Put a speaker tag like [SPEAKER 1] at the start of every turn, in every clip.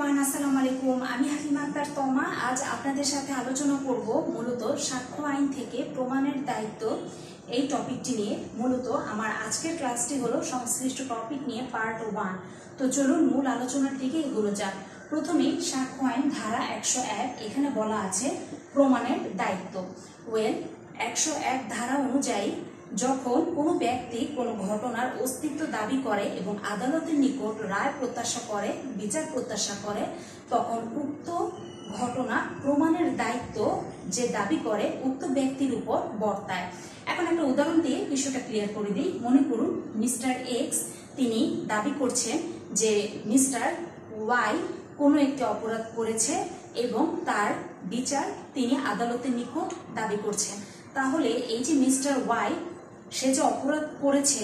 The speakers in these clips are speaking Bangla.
[SPEAKER 1] এভরিওয়ান, আসসালামু আলাইকুম। আমি হাকিমা আক্তার তমা। আজ আপনাদের সাথে আলোচনা করব মূলত সাক্ষ্য আইন থেকে প্রমাণের দায়িত্ব এই টপিকটি নিয়ে। মূলত আমার আজকের ক্লাসটি হলো সংশ্লিষ্ট টপিক নিয়ে পার্ট 1। তো চলুন মূল আলোচনার দিকে এগোনো যাক। প্রথমেই সাক্ষ্য আইন ধারা 101, এখানে বলা আছে প্রমাণের দায়িত্ব। 101 ধারা অনুযায়ী যখন কোনো ব্যক্তি কোনো ঘটনার অস্তিত্ব দাবি করে এবং আদালতের নিকট রায় প্রত্যাশা করে, বিচার প্রত্যাশা করে, তখন উক্ত ঘটনা প্রমাণের দায়িত্ব যে দাবি করে উক্ত ব্যক্তির উপর বর্তায়। এখন একটা উদাহরণ দিয়ে বিষয়টা ক্লিয়ার করে দিই। মনে করুন মিস্টার এক্স তিনি দাবি করছেন যে মিস্টার ওয়াই কোনো একটি অপরাধ করেছে এবং তার বিচার তিনি আদালতের নিকট দাবি করছেন। তাহলে এই যে মিস্টার ওয়াই সে যে অপরাধ করেছে,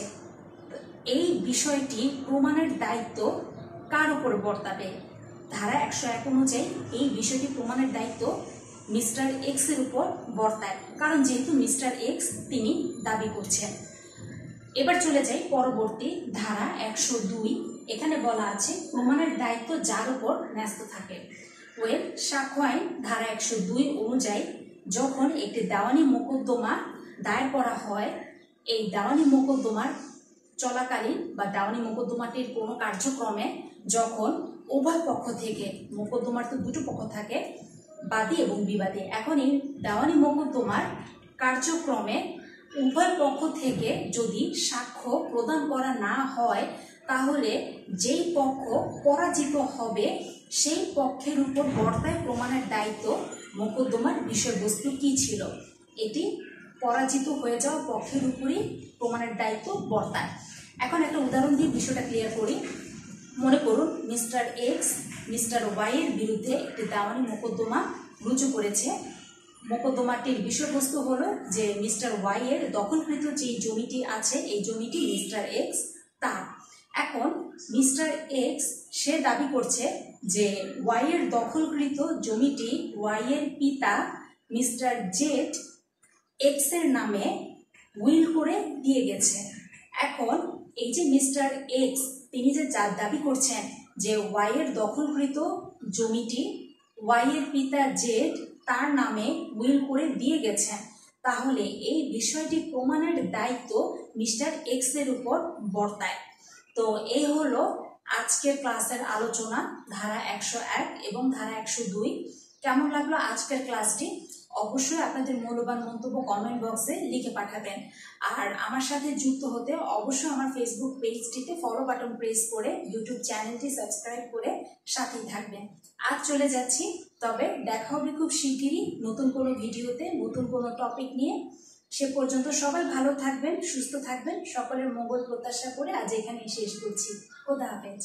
[SPEAKER 1] এই বিষয়টি প্রমাণের দায়িত্ব কার উপর বর্তাবে? ধারা 101 অনুযায়ী এই বিষয়টি প্রমাণের দায়িত্ব মিস্টার এক্স এর উপর বর্তায়, কারণ যেহেতু মিস্টার এক্স তিনি দাবি করছেন। এবার চলে যাই পরবর্তী ধারা 102। এখানে বলা আছে প্রমাণের দায়িত্ব যার উপর ন্যস্ত থাকে। সাক্ষ্য আইন ধারা 102 অনুযায়ী যখন একটি দেওয়ানি মোকদ্দমা দায়ের করা হয়, এই দেওয়ানি মোকদ্দমার চলাকালীন বা দেওয়ানি মোকদ্দমাটির কোনো কার্যক্রমে যখন উভয় পক্ষ থেকে, মোকদ্দমার তো দুটো পক্ষ থাকে, বাদী এবং বিবাদী, এখন এই দেওয়ানি মোকদ্দমার কার্যক্রমে উভয় পক্ষ থেকে যদি সাক্ষ্য প্রদান করা না হয়, তাহলে যেই পক্ষ পরাজিত হবে সেই পক্ষের উপর বর্তায় প্রমাণের দায়িত্ব। মোকদ্দমার বিষয়বস্তু কি ছিল, এটি পরাজিত হয়ে যাওয়া পক্ষের উপরই প্রমাণের দায়িত্ব বর্তায়। এখন একটা উদাহরণ দিয়ে বিষয়টা ক্লিয়ার করি। মনে করুন মিস্টার এক্স মিস্টার ওয়াই এর বিরুদ্ধে একটি দেওয়ানি মোকদ্দমা রুজু করেছে। মোকদ্দমাটির বিষয়বস্তু হলো যে মিস্টার ওয়াই এর দখলকৃত যে জমিটি আছে, এই জমিটি মিস্টার এক্স তার। এখন মিস্টার এক্স সে দাবি করছে যে ওয়াই এর দখলকৃত জমিটি ওয়াই এর পিতা মিস্টার জেড এক্স এর নামে উইল করে দিয়ে গেছে। এখন এই যে মিস্টার এক্স তিনি যে দাবি করছেন যে ওয়াই এর দখলকৃত জমিটি ওয়াই এর পিতা জেড তার নামে উইল করে দিয়ে গেছেন, তাহলে এই বিষয়টি প্রমাণের দায়িত্ব মিস্টার এক্স এর উপর বর্তায়। তো এই হলো আজকের ক্লাসের আলোচনা, ধারা 101 এবং ধারা 102। কেমন লাগলো আজকের ক্লাসটি? অবশ্যই আপনাদের মূল্যবান মন্তব্য কমেন্ট বক্সে লিখে পাঠাবেন। আর আমার সাথে যুক্ত হতে অবশ্যই আমার ফেসবুক পেজটিতে ফলো বাটন প্রেস করে ইউটিউব চ্যানেলটি সাবস্ক্রাইব করে সাথেই থাকবেন। আজ চলে যাচ্ছি, তবে দেখা হবে খুব শিগগিরই নতুন কোনো ভিডিওতে, নতুন কোনো টপিক নিয়ে। সে পর্যন্ত সবাই ভালো থাকবেন, সুস্থ থাকবেন, সকলের মঙ্গল প্রত্যাশা করে আজ এখানেই শেষ করছি। খোদা হাফেজ।